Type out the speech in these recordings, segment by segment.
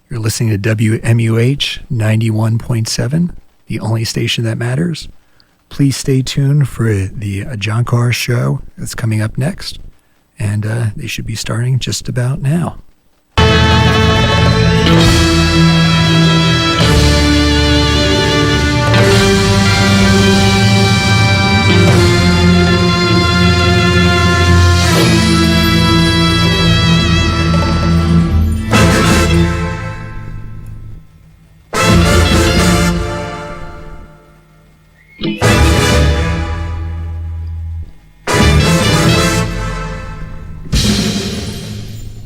You're listening to WMUH 91.7, the only station that matters. Please stay tuned for the John Carr show that's coming up next, and they should be starting just about now.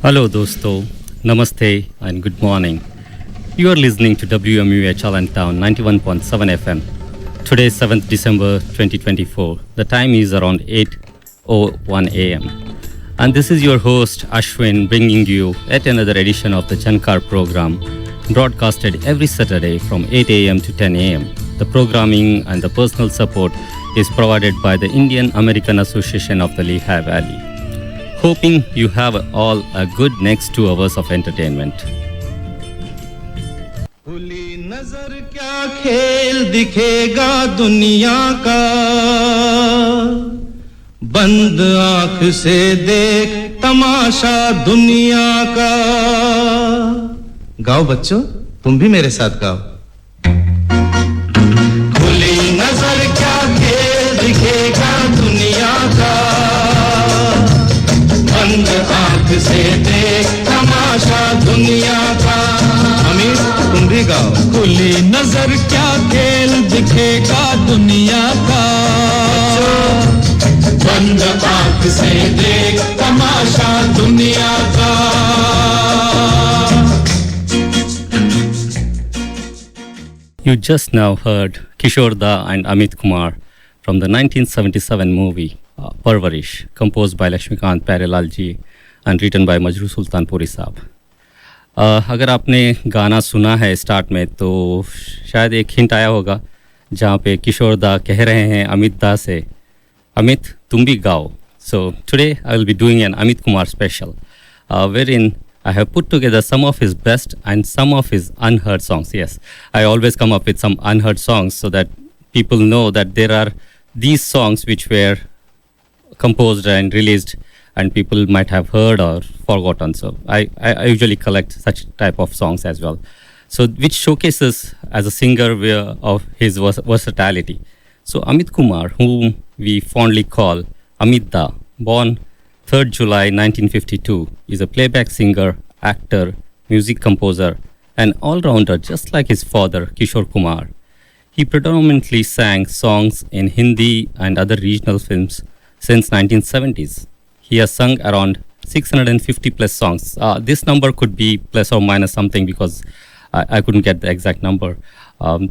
Hello dosto, namaste and good morning. You are listening to WMUH Allentown 91.7 FM. Today is 7th December 2024. The time is around 8:01 a.m. And this is your host Ashwin bringing you yet another edition of the John Carr program, broadcasted every Saturday from 8 a.m. to 10 a.m. The programming and the personal support is provided by the Indian American Association of the Lehigh Valley. Hoping you have all a good next 2 hours of entertainment. खुली नजर क्या खेल दिखेगा दुनिया का बंद आंख से देख तमाशा दुनिया का गाओ बच्चों तुम भी मेरे साथ गाओ खुली नजर क्या खेल दिखेगा दुनिया का बंद आंख से देख तमाशा दुनिया का अमीर तुम भी गाओ खुली नजर क्या खेल दिखेगा दुनिया का बंद आंख से देख तमाशा दुनिया का You just now heard Kishore Da and Amit Kumar from the 1977 movie Parvarish, composed by Lakshmikant Pyarelal ji and written by Majrooh Sultanpuri साहब. अगर आपने गाना सुना है स्टार्ट में तो शायद एक हिंट आया होगा जहाँ पे किशोर दा कह रहे हैं अमित दा से अमित तुम भी गाओ. So today I will be doing an Amit Kumar special wherein I have put together some of his best and some of his unheard songs. Yes, I always come up with some unheard songs so that people know that there are these songs which were composed and released and people might have heard or forgotten. So I usually collect such type of songs as well. So which showcases as a singer of his versatility. So Amit Kumar, whom we fondly call Amit Da, born 3rd July 1952, is a playback singer, actor, music composer, and all-rounder just like his father, Kishore Kumar. He predominantly sang songs in Hindi and other regional films since 1970s. He has sung around 650 plus songs. This number could be plus or minus something because I couldn't get the exact number.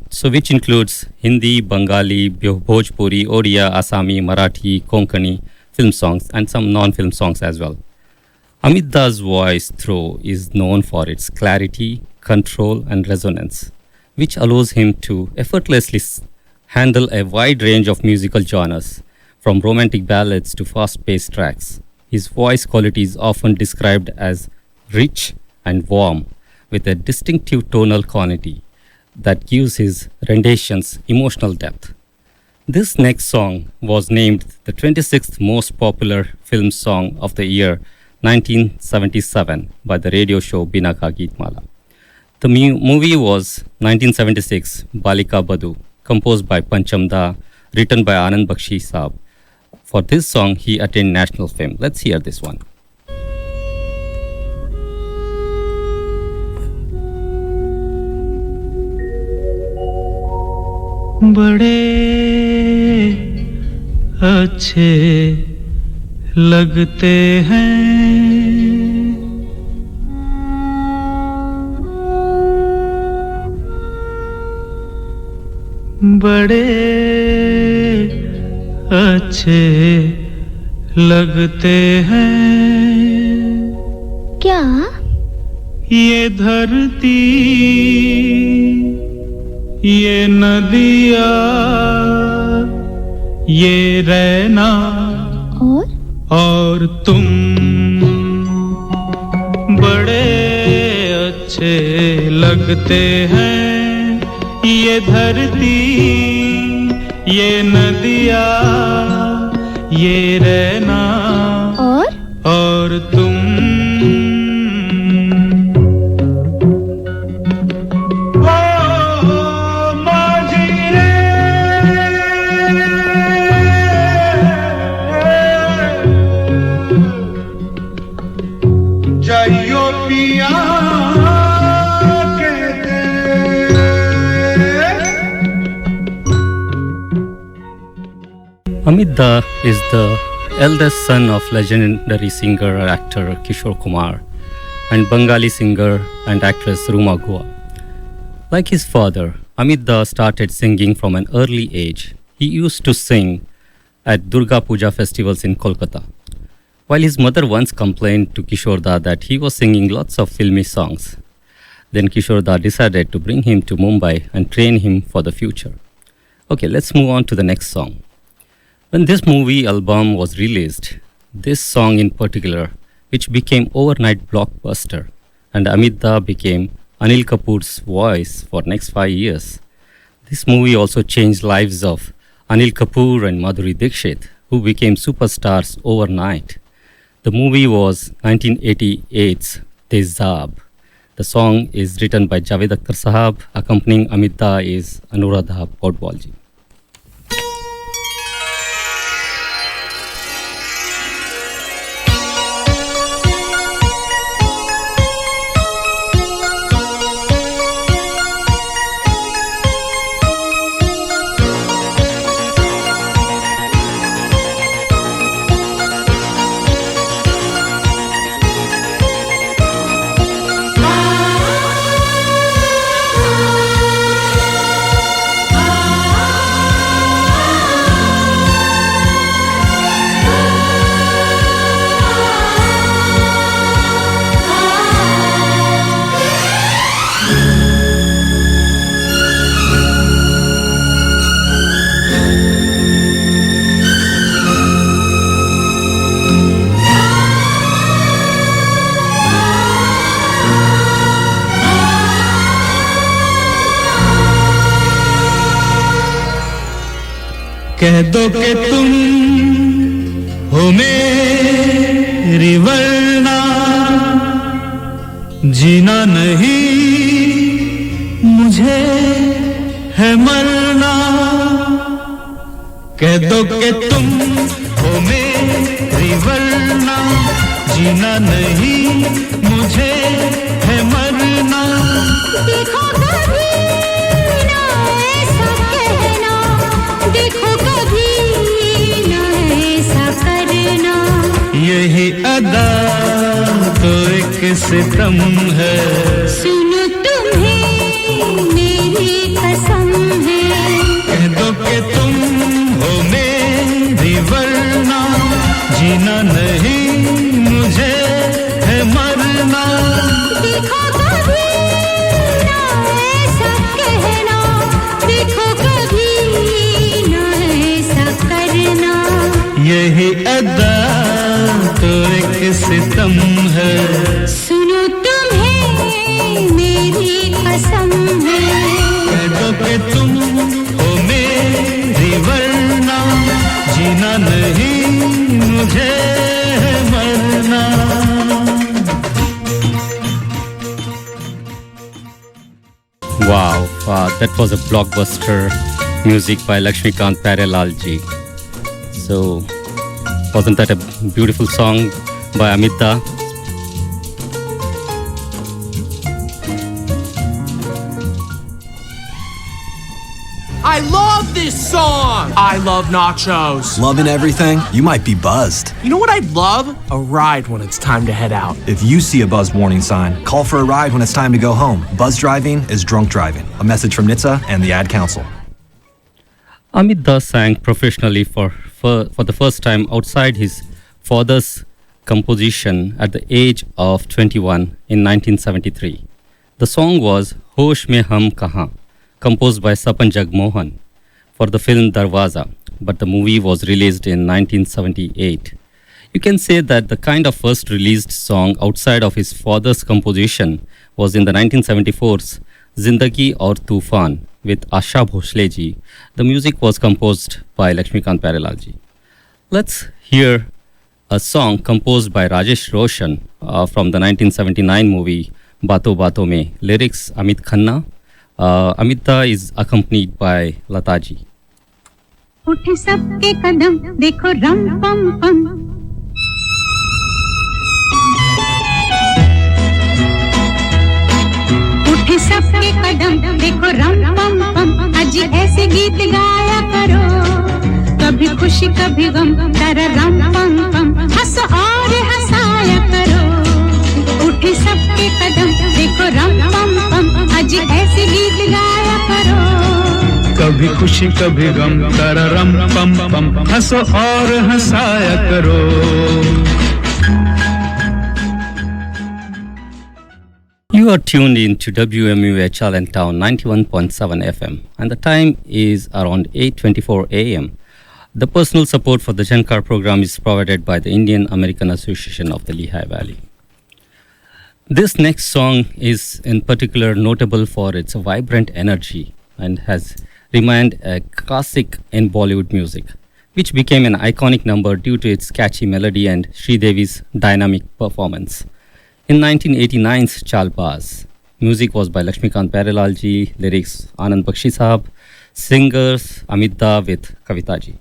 So which includes Hindi, Bengali, Bhojpuri, Odia, Assami, Marathi, Konkani, film songs and some non-film songs as well. Amit Da's voice through is known for its clarity, control and resonance, which allows him to effortlessly handle a wide range of musical genres, from romantic ballads to fast-paced tracks. His voice quality is often described as rich and warm, with a distinctive tonal quality that gives his renditions emotional depth. This next song was named the 26th most popular film song of the year 1977 by the radio show Bina Ka Geetmala. The movie was 1976 Balika Badu, composed by Pancham Da, written by Anand Bakshi Saab. For this song, he attained national fame. Let's hear this one. बड़े अच्छे लगते हैं बड़े अच्छे लगते हैं क्या ये धरती ये नदिया ये रहना और तुम बड़े अच्छे लगते हैं ये धरती, ये नदियाँ, ये रहना और तुम। जाइयो पिया Amit Da is the eldest son of legendary singer and actor Kishore Kumar and Bengali singer and actress Ruma Gua. Like his father, Amit Da started singing from an early age. He used to sing at Durga Puja festivals in Kolkata. While his mother once complained to Kishore Da that he was singing lots of filmy songs, then Kishore Da decided to bring him to Mumbai and train him for the future. Okay, let's move on to the next song. When this movie album was released, this song in particular, which became overnight blockbuster, and Amit Da became Anil Kapoor's voice for next 5 years. This movie also changed lives of Anil Kapoor and Madhuri Dixit, who became superstars overnight. The movie was 1988's Tezab. The song is written by Javed Akhtar Sahab. Accompanying Amit Da is Anuradha Paudwalji. कह दो कि तुम हो मेरी वरना जीना नहीं मुझे है मरना। कह दो कि तुम हो मेरी वरना जीना नहीं मुझे है मरना। देखो कभी ना ऐसा कहना, देखो कभी ना ऐसा करना। यही अदा तो एक सितम है। सुनो तुम्हें मेरी कसम है। कह दो कि तुम हो मेरी वरना जीना नहीं मुझे है मरना। देखो कभी ना ऐसा कहना, देखो कभी ना ऐसा करना। यही अदा तो एक सितम है। सुनो तुम्हें मेरी कसम है। कह दो कि तुम हो मेरी वरना जीना नहीं मुझे है मरना। Wow, that was a blockbuster music by Lakshmikant Pyarelal-ji. So, wasn't that a beautiful song by Amit Da? I love this song! I love nachos. Loving everything? You might be buzzed. You know what I'd love? A ride when it's time to head out. If you see a buzz warning sign, call for a ride when it's time to go home. Buzz driving is drunk driving. A message from NHTSA and the Ad Council. Amit Da sang professionally for the first time outside his father's composition at the age of 21 in 1973. The song was Hosh Mein Hum Kahan, composed by Sapan Jagmohan for the film Darwaza, but the movie was released in 1978. You can say that the kind of first released song outside of his father's composition was in the 1974's Zindagi Aur Tufan with Asha Bhosle ji. The music was composed by Lakshmikant Pyarelal ji. Let's hear a song composed by Rajesh Roshan from the 1979 movie Baaton Baaton Mein. Lyrics Amit Khanna. Amita is accompanied by Lata ji. उठे सबके कदम देखो रम पम पम उठे सबके कदम देखो रम पम पम आज ऐसे गीत गाया करो कभी खुशी कभी गम तारा रम पम पम हंसो और हंसाया करो उठे सबके कदम देखो रम पम पम आज ऐसे गीत गाया करो कभी खुशी कभी गम तररम पम पम हंसो और हंसाया करो You are tuned in to WMUH Allentown 91.7 FM and the time is around 8:24 a.m. The personal support for the Jankar program is provided by the Indian American Association of the Lehigh Valley. This next song is in particular notable for its vibrant energy and has remained a classic in Bollywood music, which became an iconic number due to its catchy melody and Sridevi's dynamic performance. In 1989's Chalbaz, music was by Lakshmikant Pyarelal ji, lyrics Anand Bakshi Sahab, singers Amit Da with Kavita ji.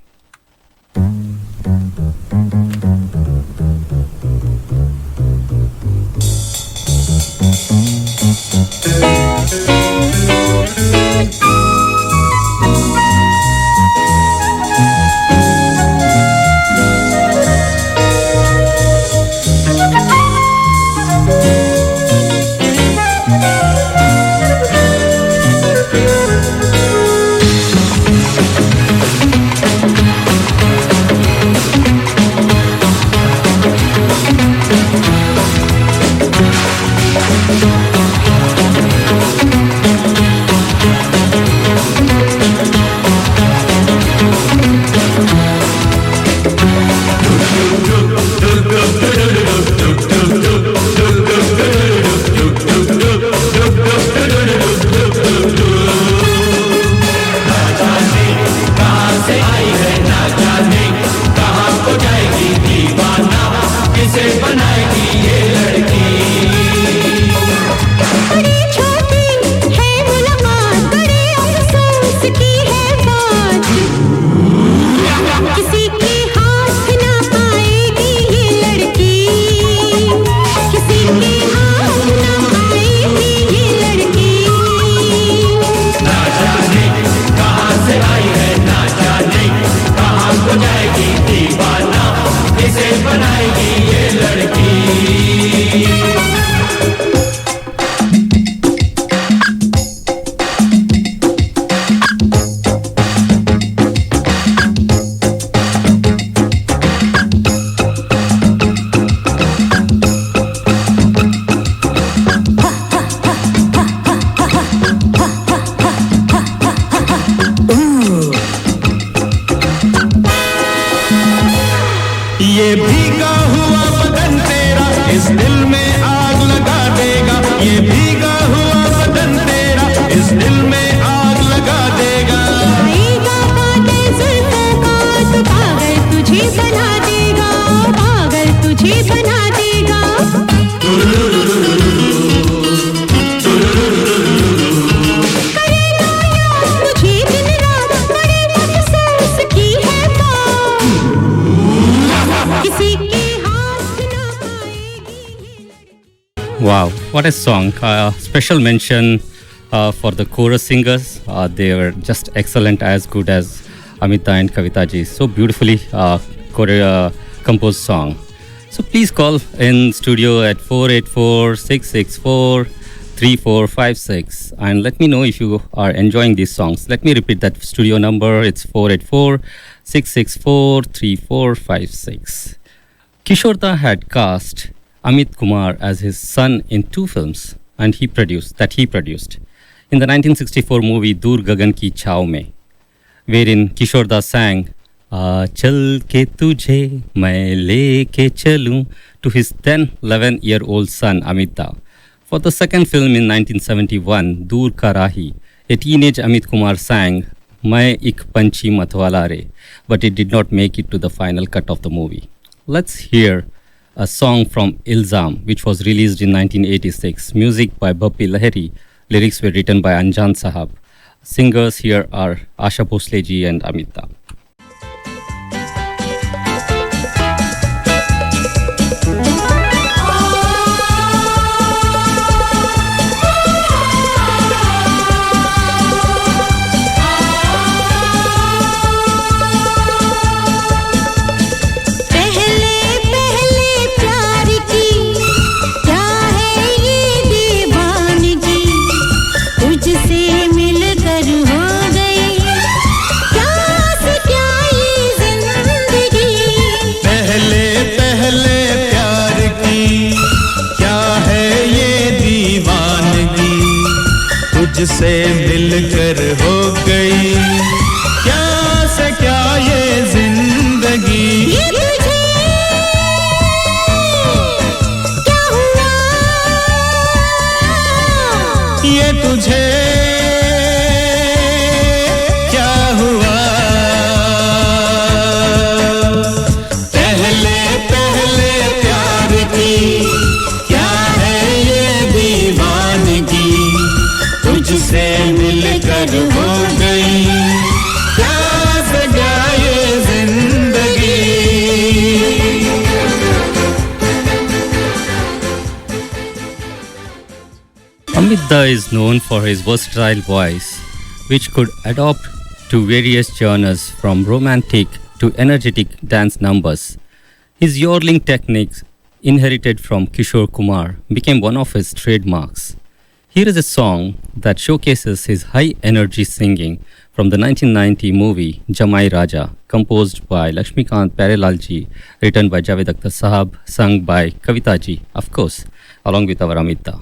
ये भीगा हुआ बदन तेरा इस दिल में आग लगा देगा ये भीगा हुआ बदन तेरा इस दिल में आग लगा देगा आएगा काटे जुल्फों का तो पागल तुझे बना देगा पागल तुझे बना देगा करेगा याद मुझे दिन रात बड़े अफसोस की है बात किसी के हाथ ना पाएगी Wow, what a song. Special mention for the chorus singers. They were just excellent, as good as Amita and Kavita ji. So beautifully composed song. So please call in studio at 484-664-3456 and let me know if you are enjoying these songs. Let me repeat that studio number. It's 484-664-3456. Kishore Da had cast Amit Kumar as his son in 2 films and he produced in the 1964 movie Dur Gagan Ki Chhaav Mein, wherein Kishore Da sang Chal ke tujhe main leke chalun to his then 11-year-old son Amit Da. For the second film in 1971, Dur Ka Rahi, a teenage Amit Kumar sang Main Ik Panchi Matwala Re, but it did not make it to the final cut of the movie. Let's hear a song from Ilzam, which was released in 1986. Music by Bappi Lahiri. Lyrics were written by Anjan Sahab. Singers here are Asha Bhosle ji and Amitabh. तुझसे मिलकर हो गई क्या से क्या ये जिंदगी ये तुझे क्या हुआ पहले पहले प्यार की क्या है ये दीवानगी तुझसे मिलकर हो गई क्या से क्या ये जिंदगी Amit Da is known for his versatile voice, which could adapt to various genres from romantic to energetic dance numbers. His yodeling techniques, inherited from Kishore Kumar, became one of his trademarks. Here is a song that showcases his high energy singing from the 1990 movie Jamai Raja, composed by Lakshmikant Pyarelal-ji, written by Javed Akhtar Sahab, sung by Kavita ji, of course, along with our Amit Da.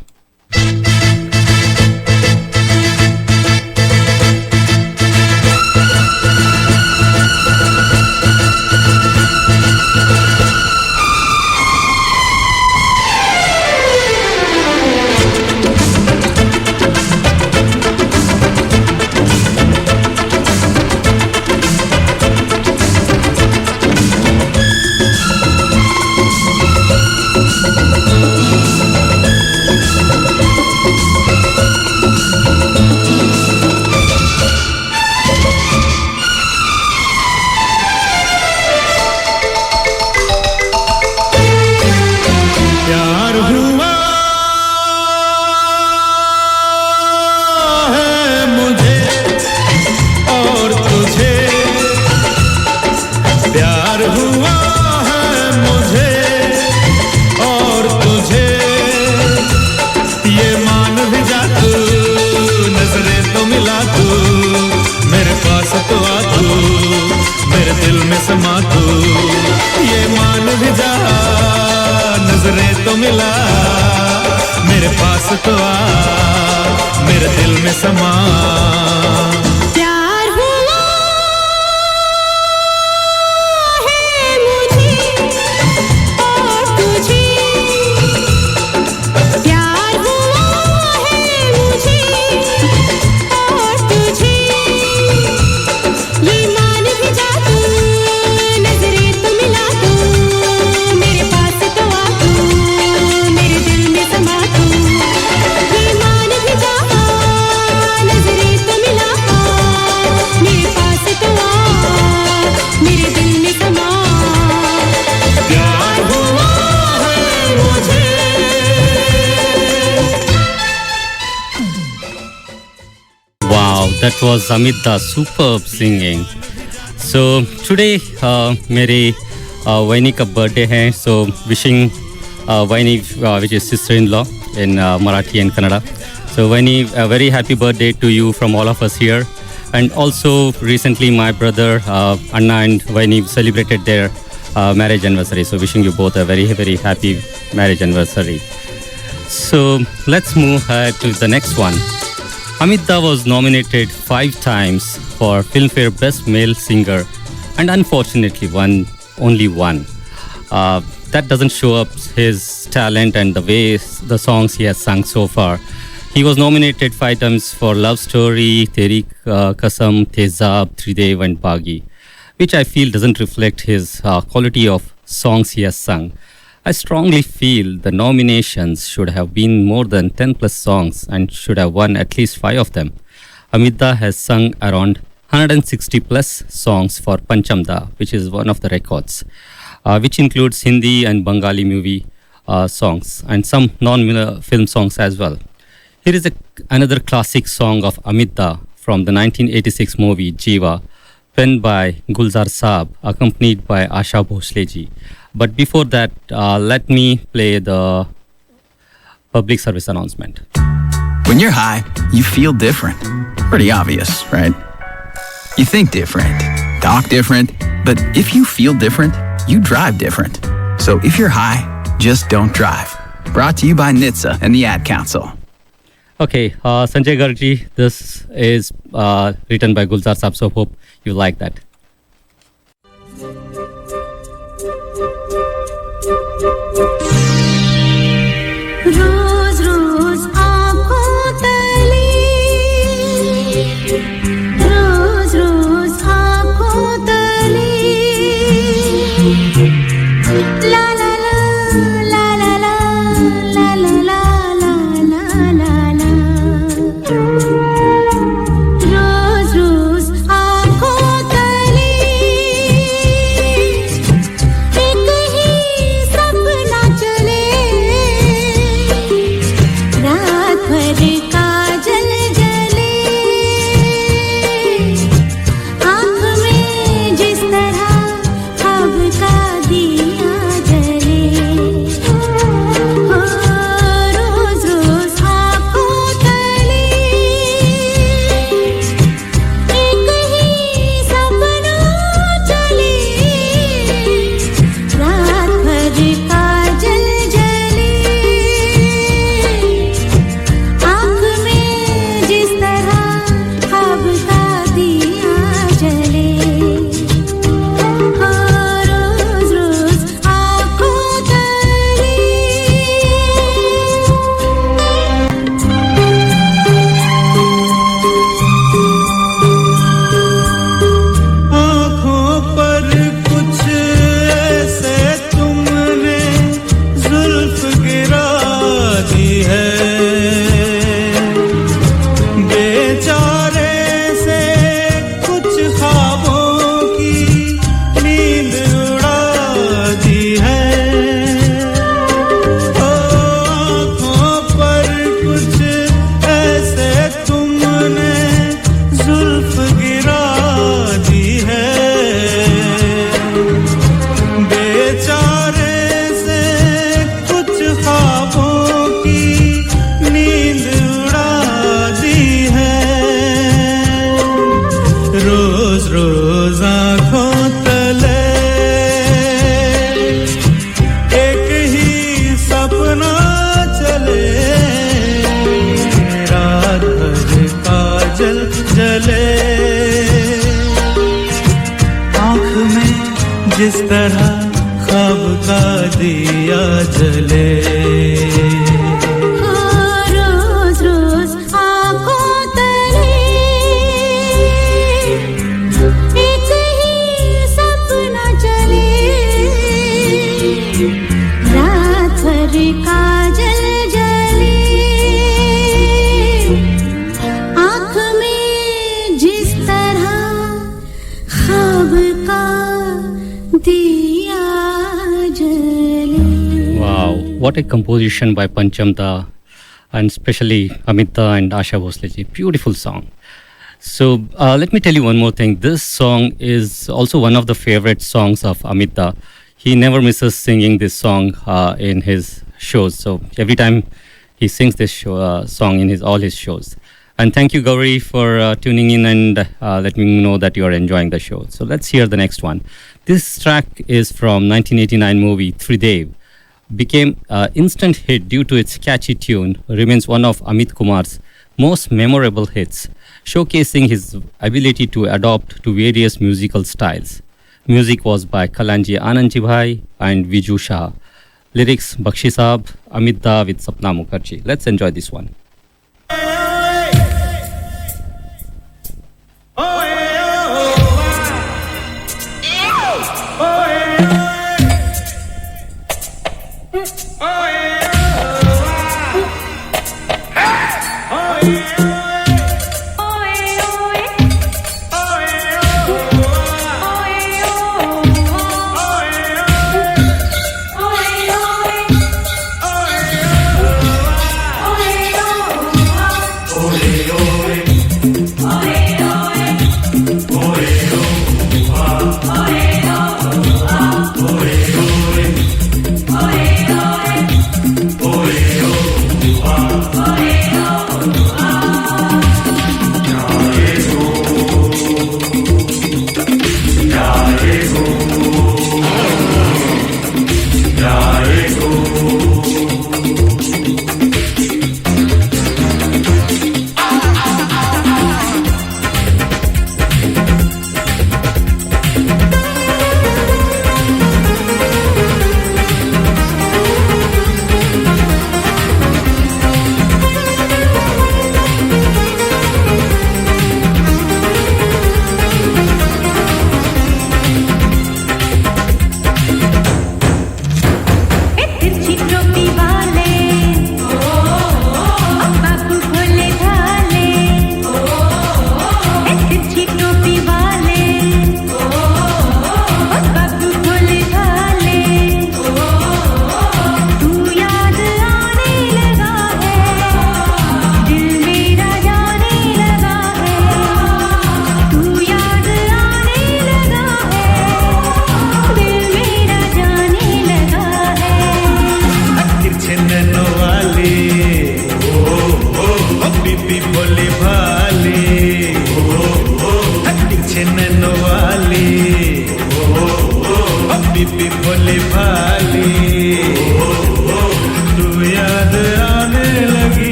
That was Amit Da, superb singing. So today मेरे वाइनी का birthday है, so wishing Vaini, which is sister-in-law in Marathi and Kannada. So Vaini, a very happy birthday to you from all of us here. And also recently my brother Anna and Vaini celebrated their marriage anniversary. So wishing you both a very, very happy marriage anniversary. So let's move to the next one. Amit Da was nominated 5 times for Filmfare Best Male Singer and unfortunately won only one. that doesn't show up his talent and the way the songs he has sung so far. He was nominated 5 times for Love Story, Teri Kasam, Tezab, Tridev and Bagi, which I feel doesn't reflect his quality of songs he has sung. I strongly feel the nominations should have been more than 10 plus songs and should have won at least 5 of them. Amit Da has sung around 160 plus songs for Panchamda, which is one of the records, which includes Hindi and Bengali movie songs and some non-film songs as well. Here is another classic song of Amit Da from the 1986 movie Jiva, penned by Gulzar Saab, accompanied by Asha Bhosle ji. But before that, let me play the public service announcement. When you're high, you feel different. Pretty obvious, right? You think different, talk different, but if you feel different, you drive different. So if you're high, just don't drive. Brought to you by NHTSA and the Ad Council. Okay, Sanjay Gargi, this is written by Gulzar Saab, so hope you like that. रोज रोज आँखों तले, रोज रोज आँखों तले, ला ला ला ला ला ला ला ला ला ला ला, रोज रोज आँखों तले एक ही सपना चले, रात भर काजल जले, आँख में जिस तरह ख्वाब का दिया जले, रोज रोज आँखों तले एक ही सपना चले, रात भर काजल जले, आँख में जिस तरह ख्वाब का दिया जले, रोज रोज आँखों तले। आँखों पर कुछ ऐसे तुमने जुल्फ गिरा दी है, बेचारे से कुछ ख्वाबों की नींद उड़ा दी है। आँखों पर कुछ ऐसे तुमने जुल्फ गिरा दी है, बेचारे से कुछ ख्वाबों की नींद उड़ा दी है। रोज रोज आँखों तले एक ही सपना चले, रात भर काजल जले, आँख में जिस तरह ख्वाब का दिया जले। रोज रोज आँखों तले एक ही सपना चले, रात भर काजल जले, आँख में जिस तरह ख्वाब का दिया जले। Wow, what a composition by Panchamda and especially Amit Da and Asha Bhosle ji. Beautiful song. So let me tell you one more thing. This song is also one of the favorite songs of Amit Da. He never misses singing this song in his shows. So every time he sings this song in all his shows. And thank you, Gauri, for tuning in and letting me know that you are enjoying the show. So let's hear the next one. This track is from 1989 movie Tridev. Became an instant hit due to its catchy tune. Remains one of Amit Kumar's most memorable hits, showcasing his ability to adapt to various musical styles. Music was by Kalanji Anandji Bhai and Viju Shah. Lyrics Bakshi Saab, Amit Da with Sapna Mukherjee. Let's enjoy this one.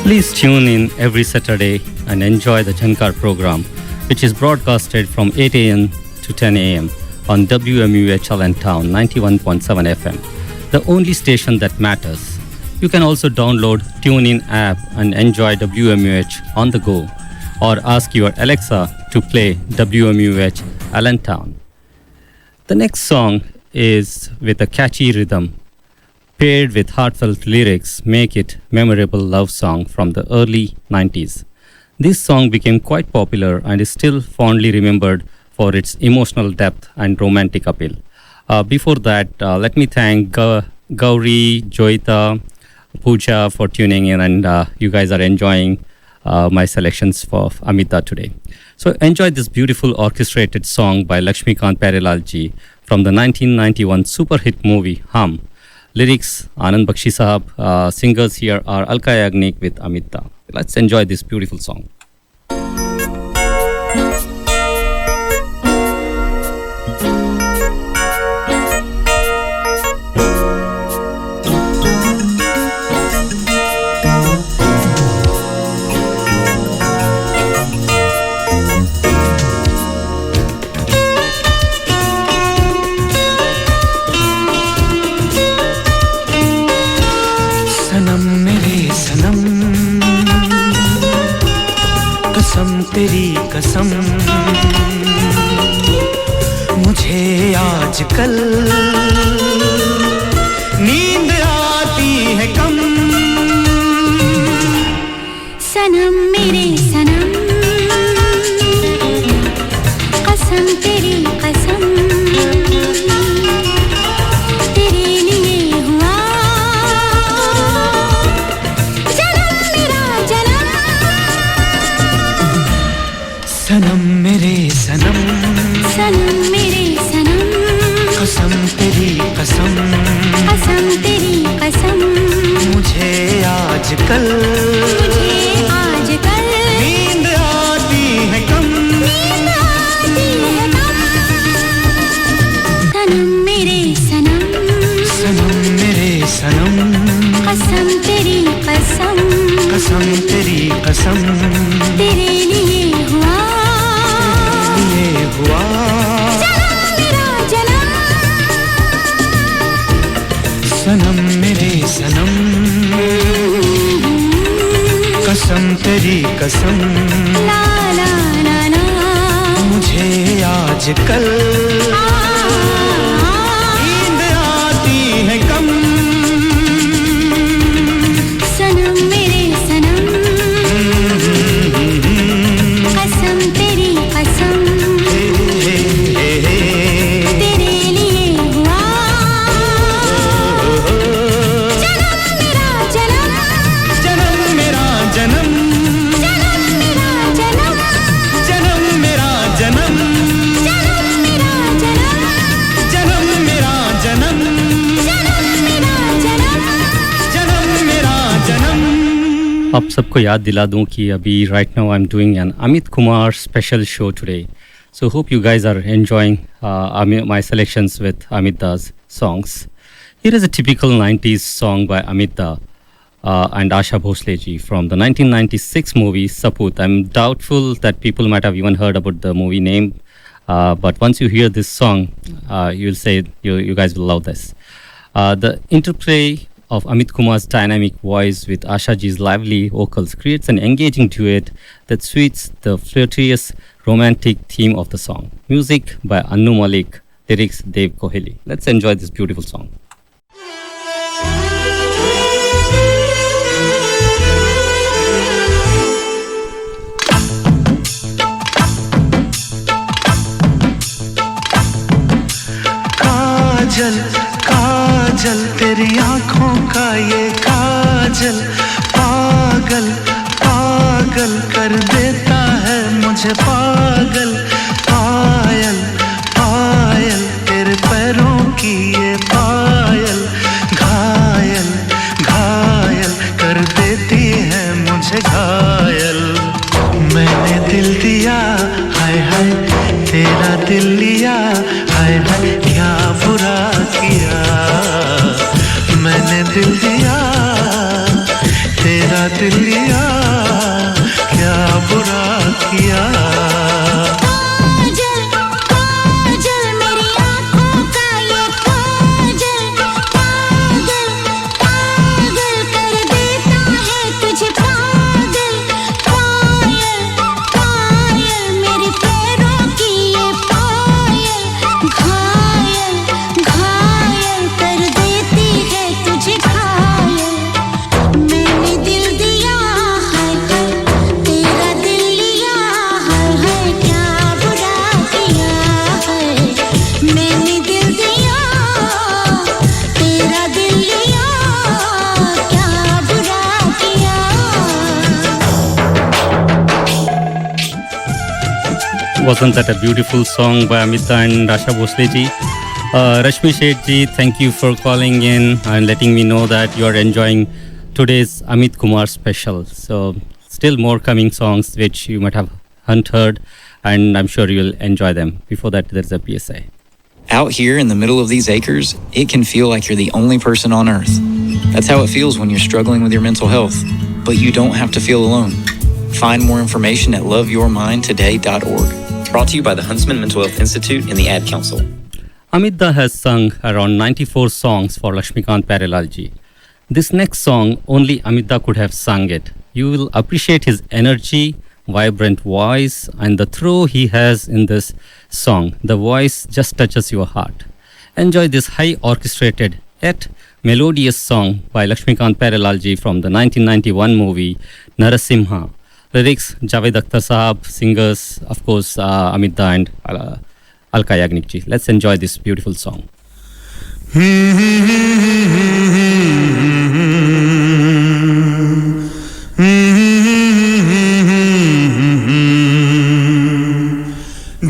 Please tune in every Saturday and enjoy the Jhankar program, which is broadcasted from 8 a.m. to 10 a.m. on WMUH Allentown 91.7 FM, the only station that matters. You can also download TuneIn app and enjoy WMUH on the go, or ask your Alexa to play WMUH Allentown. The next song is with a catchy rhythm, paired with heartfelt lyrics, make it memorable love song from the early 90s. This song became quite popular and is still fondly remembered for its emotional depth and romantic appeal. Before that, let me thank Gauri, Joita, Pooja for tuning in, and you guys are enjoying my selections for Amit Da today. So enjoy this beautiful orchestrated song by Lakshmikant Pyarelal ji from the 1991 super hit movie Hum. Lyrics Anand Bakshi Sahab. Singers here are Alka Yagnik with Amit Da. Let's enjoy this beautiful song. तेरी कसम मुझे आजकल नींद आती है कम सनम मेरे सनम कसम तेरी कसम तेरे लिए हुआ जन्म मेरा जन्म सनम मेरे सनम सनम मेरे सनम कसम तेरी कसम कसम तेरी कसम मुझे आजकल नींद आती है कम नींद आती है कम तेरी कसम, कसम तेरी कसम तेरे लिए हुआ, ये हुआ जन्म सनम मेरे सनम, कसम तेरी कसम, ला ला ला ला, मुझे आजकल नींद आती है कम, सनम मेरे सनम, कसम तेरी कसम, तेरे लिए हुआ, जन्म मेरा जन्म, जन्म मेरा जन्म, जन्म मेरा जन्म, जन्म मेरा जन्म। आप सबको याद दिला दूं कि अभी right now I'm doing an Amit Kumar special show today. So hope you guys are enjoying my selections with Amit Da's songs. Here is a typical 90s song by Amit Da and Asha Bhosle ji from the 1996 movie Saput. I'm doubtful that people might have even heard about the movie name, but once you hear this song, you'll say you guys will love this. The interplay of Amit Kumar's dynamic voice with Asha ji's lively vocals creates an engaging duet that suits the flirtatious romantic theme of the song. Music by Annu Malik, lyrics Dev Kohli. Let's enjoy this beautiful song. Kajal Kajal तेरी आंखों का ये काजल, पागल पागल कर देता है मुझे पागल, पायल पायल तेरे पैरों की ये पायल, घायल घायल कर देती है मुझे घायल। मैंने दिल दिया हाय हाय तेरा दिल लिया, हाय हाय क्या बुरा किया, मैंने दिल दिया तेरा दिल लिया, क्या बुरा किया। काजल काजल मेरी आँखों का ये काजल, पागल पागल कर देता है तुझे पागल, पायल पायल मेरे पैरों की ये पायल, घायल घायल कर देती है तुझे घायल। मैंने दिल दिया हाय हाय तेरा दिल लिया, हाय हाय क्या बुरा किया है, मैंने दिल दिया तेरा दिल लिया, क्या बुरा किया। Wasn't that a beautiful song by Amit Da and Asha Bhosle ji? Rashmi Sheth ji, thank you for calling in and letting me know that you are enjoying today's Amit Kumar special. So still more coming songs which you might have heard, and I'm sure you'll enjoy them. Before that, there's a PSA. Out here in the middle of these acres, it can feel like you're the only person on earth. That's how it feels when you're struggling with your mental health. But you don't have to feel alone. Find more information at loveyourmindtoday.org. Brought to you by the Huntsman Mental Health Institute and the Ad Council. Amit Da has sung around 94 songs for Lakshmikant Pyarelal ji. This next song, only Amit Da could have sung it. You will appreciate his energy, vibrant voice, and the throw he has in this song. The voice just touches your heart. Enjoy this high orchestrated yet melodious song by Lakshmikant Pyarelal ji from the 1991 movie Narasimha. Lyrics Javed Akhtar Sahab, singers of course Amit Da and Alka Yagnik ji. Let's enjoy this beautiful song.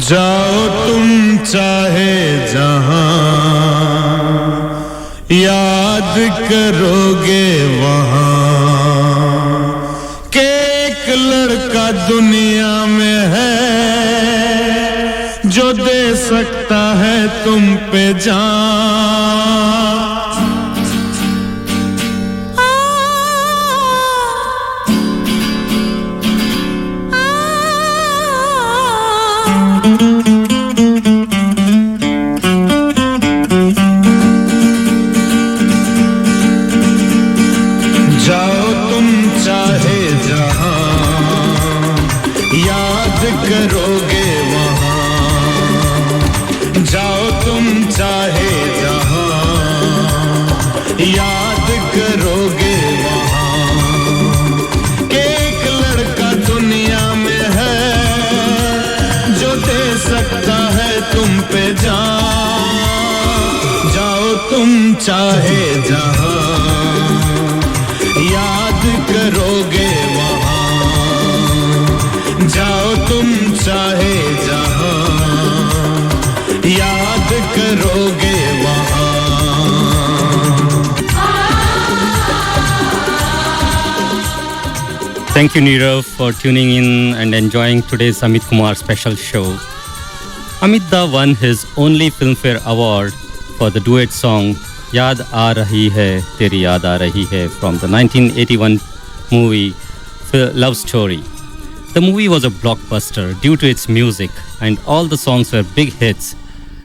जाओ तुम चाहे जहां, याद करोगे वहां के एक लड़का दुनिया में है जो दे सकता है तुम पे जान। Thank you, Nirav, for tuning in and enjoying today's Amit Kumar special show. Amit Da won his only Filmfare Award for the duet song Yaad Aa Rahi Hai, Teri Yaad Aa Rahi Hai from the 1981 movie Love Story. The movie was a blockbuster due to its music and all the songs were big hits.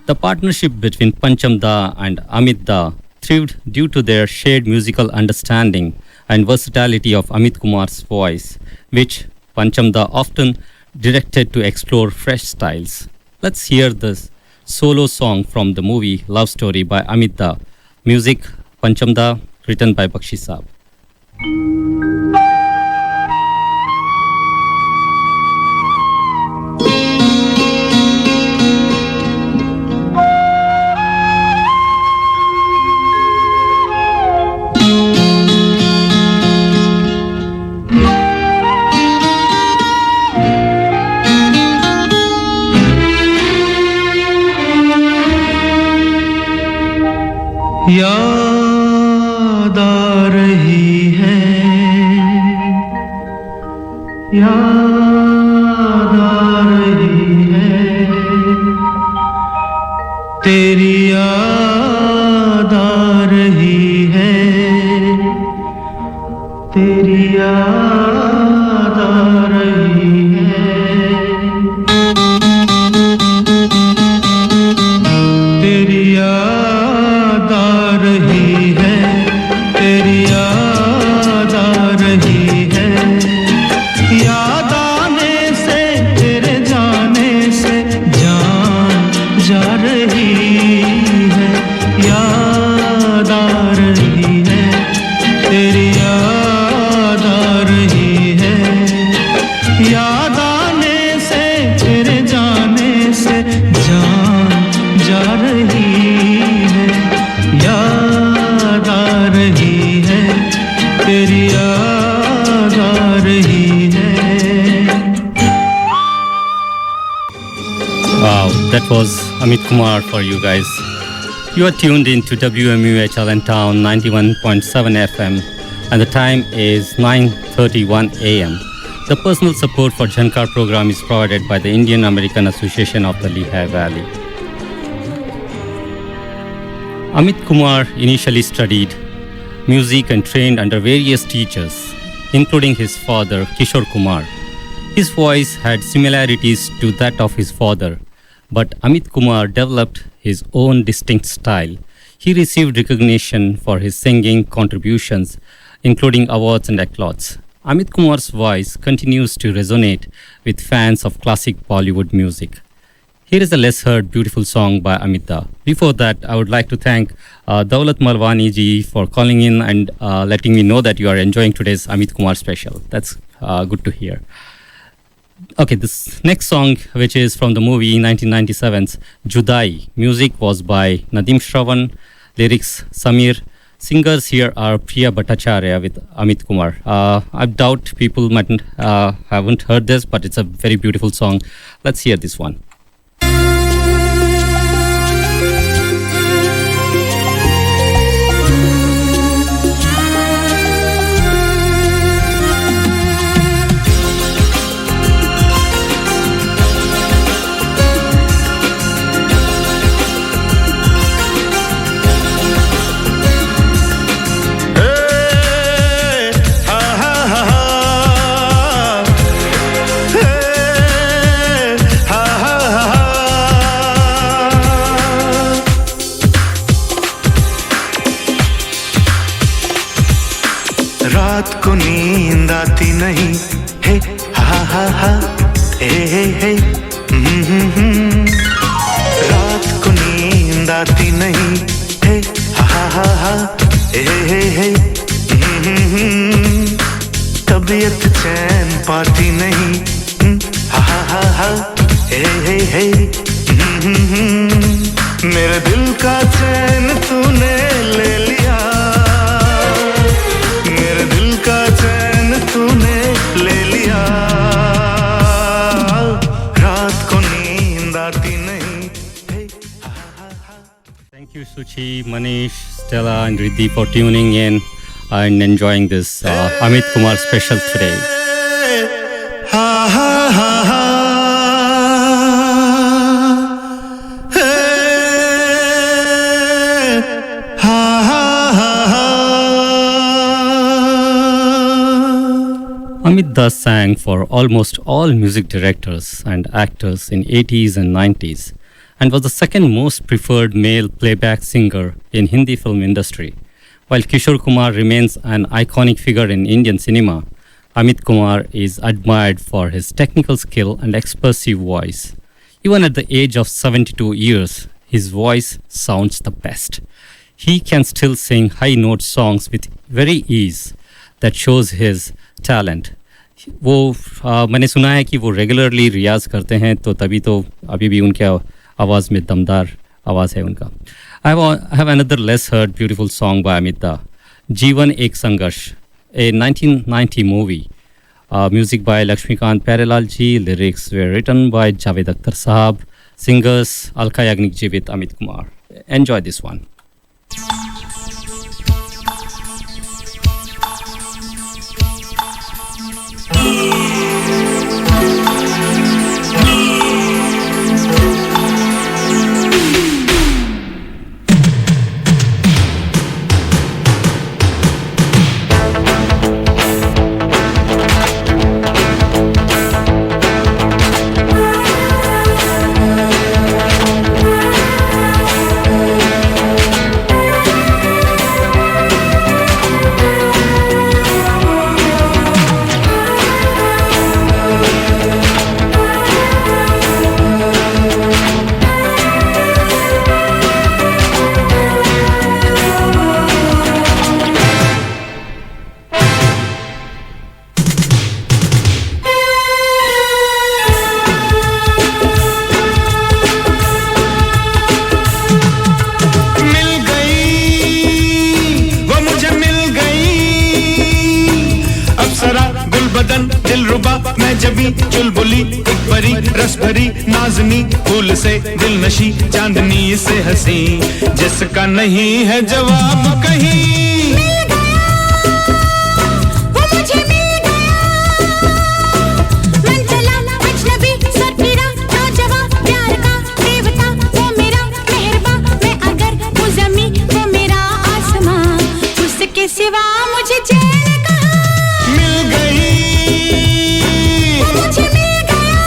The partnership between Pancham Da and Amit Da thrived due to their shared musical understanding and versatility of Amit Kumar's voice, which Pancham Da often directed to explore fresh styles. Let's hear this solo song from the movie Love Story by Amit Da. Music Pancham Da, written by Bakshi Saab. याद आ रही है, याद आ रही है, तेरी याद आ रही है, तेरी याद आ रही है, तेरी याद आ रही है, तेरी याद आ रही है, याद आने से तेरे जाने से जान जा रही है, याद आ रही है, तेरी याद आ रही है, याद आने से तेरे जाने से जान जा रही है, याद आ रही है, तेरी याद आ रही है. Wow, that was Amit Kumar for you guys. You are tuned in to WMUH Allentown 91.7 FM and the time is 9:31 AM. The personal support for Jhankar program is provided by the Indian American Association of the Lehigh Valley. Amit Kumar initially studied music and trained under various teachers, including his father Kishore Kumar. His voice had similarities to that of his father, but Amit Kumar developed his own distinct style. He received recognition for his singing contributions, including awards and accolades. Amit Kumar's voice continues to resonate with fans of classic Bollywood music. Here is a less heard beautiful song by Amit Da. Before that, I would like to thank Daulat Malwani ji for calling in and letting me know that you are enjoying today's Amit Kumar special. That's good to hear. Okay, this next song, which is from the movie 1997's Judai. Music was by Nadeem Shravan, lyrics Samir. Singers here are Priya Bhattacharya with Amit Kumar. I doubt people haven't heard this, but it's a very beautiful song. Let's hear this one. रात को नींद आती नहीं हे हा हा हा हे रात को नींद आती नहीं हे हा हा हा हे तबीयत चैन पाती नहीं हा हा हा हे मेरे दिल का चैन तूने ले लिया, मेरे दिल का चैन तूने ले लिया, रात को नींद आती नहीं. Thank you, Suchi, Manish, Stella, and Riddhi for tuning in and enjoying this Amit Kumar special today. हा हा हा हा हे हा हा हा हा Amit Das sang for almost all music directors and actors in 80s and 90s and was the second most preferred male playback singer in Hindi film industry. While Kishore Kumar remains an iconic figure in Indian cinema, Amit Kumar is admired for his technical skill and expressive voice. Even at the age of 72 years, his voice sounds the best. He can still sing high-note songs with very ease. That shows his talent. वो मैंने सुना है कि वो regularly रियाज करते हैं, तो तभी तो अभी भी उनके आवाज़ में दमदार आवाज़ है उनका. I have another less heard beautiful song by Amit Da, Jeevan Ek Sangharsh, a 1990 movie. Music by Lakshmikant Pyarelal ji, lyrics were written by Javed Akhtar Sahab, singers Alka Yagnik ji with Amit Kumar. Enjoy this one. चुलबुली एक परी रस भरी नाजनी फूल से दिल नशी चांदनी से हंसी जिसका नहीं है जवाब कहीं सिवा मुझे चैन कहाँ मिल गई मुझे मिल गया.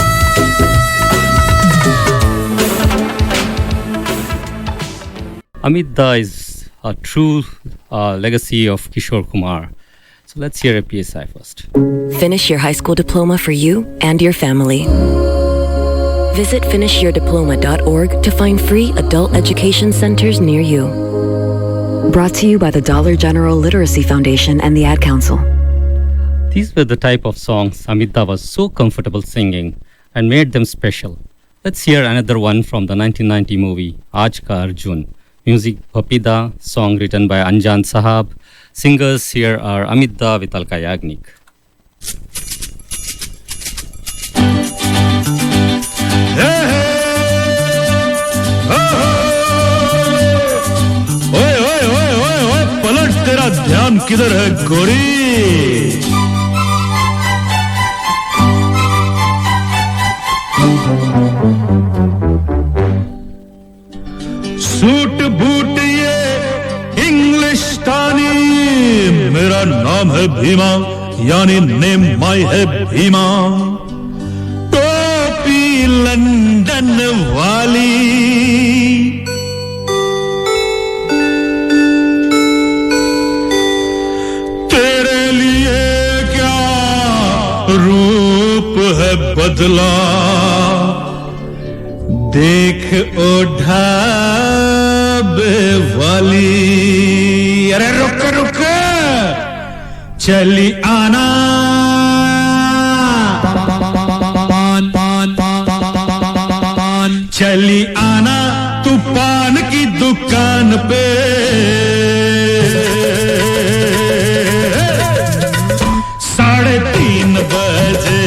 Amit Da is a true legacy of Kishore Kumar. So let's hear a PSI first. Finish your high school diploma for you and your family. Visit finishyourdiploma.org to find free adult education centers near you. Brought to you by the Dollar General Literacy Foundation and the Ad Council. These were the type of songs Amit Da was so comfortable singing and made them special. Let's hear another one from the 1990 movie Aaj Ka Arjun. Music Bappi Da, song written by Anjan Sahab. Singers here are Amit Da with Alka Yagnik. तेरा ध्यान किधर है गोरी suit boot ये इंग्लिशतानी मेरा नाम है भीमा यानी नेम माई है भीमा टोपी लंदन वाली रूप है बदला देख ओ ढाबे वाली अरे रुक रुक चली आना पान पान पान चली आना तू पान की दुकान पे 3:30 बजे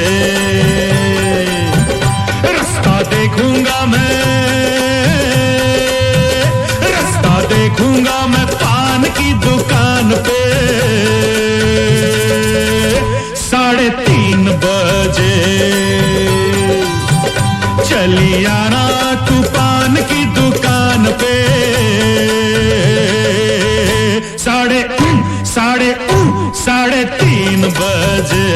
रास्ता देखूंगा मैं पान की दुकान पे 3:30 बजे आना तू पान की दुकान पे साढ़े 3 बजे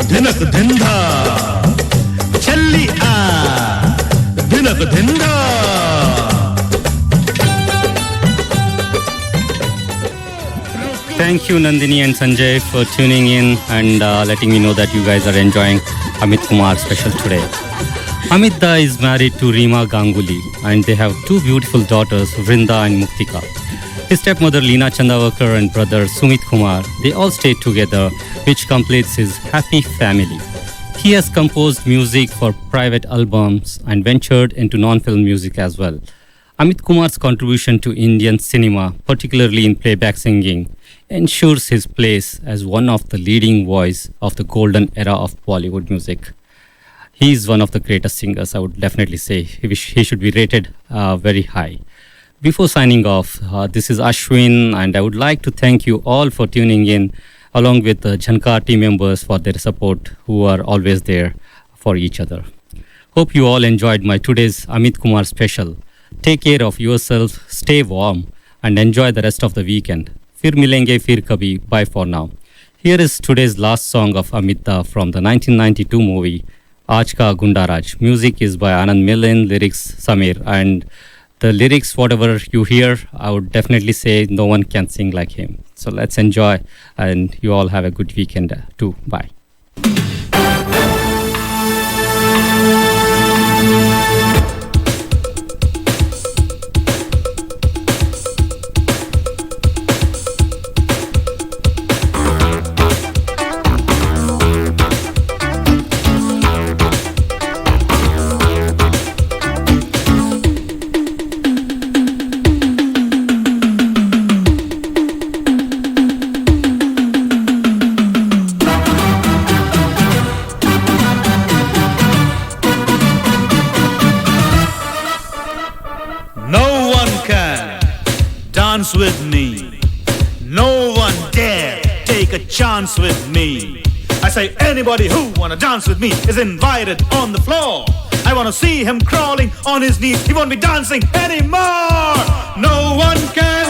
धिनक धिंधा छल्ली आ धिनक धिंधा Thank you, Nandini and Sanjay, for tuning in and letting me know that you guys are enjoying Amit Kumar's special today. Amit Da is married to Reema Ganguly and they have 2 beautiful daughters, Vrinda and Muktika. His stepmother Leena Chandawakar and brother Sumit Kumar, they all stayed together, which completes his happy family. He has composed music for private albums and ventured into non-film music as well. Amit Kumar's contribution to Indian cinema, particularly in playback singing, ensures his place as one of the leading voice of the golden era of Bollywood music. He is one of the greatest singers, I would definitely say. He should be rated very high. Before signing off, this is Ashwin, and I would like to thank you all for tuning in, along with the Jhankar team members for their support, who are always there for each other. Hope you all enjoyed my today's Amit Kumar special. Take care of yourself, stay warm, and enjoy the rest of the weekend. Fir milenge fir kabhi. Bye for now. Here is today's last song of Amit Da from the 1992 movie Aaj Ka Gunda Raj. Music is by Anand Millen, lyrics Samir, and the lyrics, whatever you hear, I would definitely say no one can sing like him. So let's enjoy, and you all have a good weekend too. Bye. With me, no one dare take a chance with me. I say anybody who wanna dance with me is invited on the floor. I wanna see him crawling on his knees. He won't be dancing anymore. No one can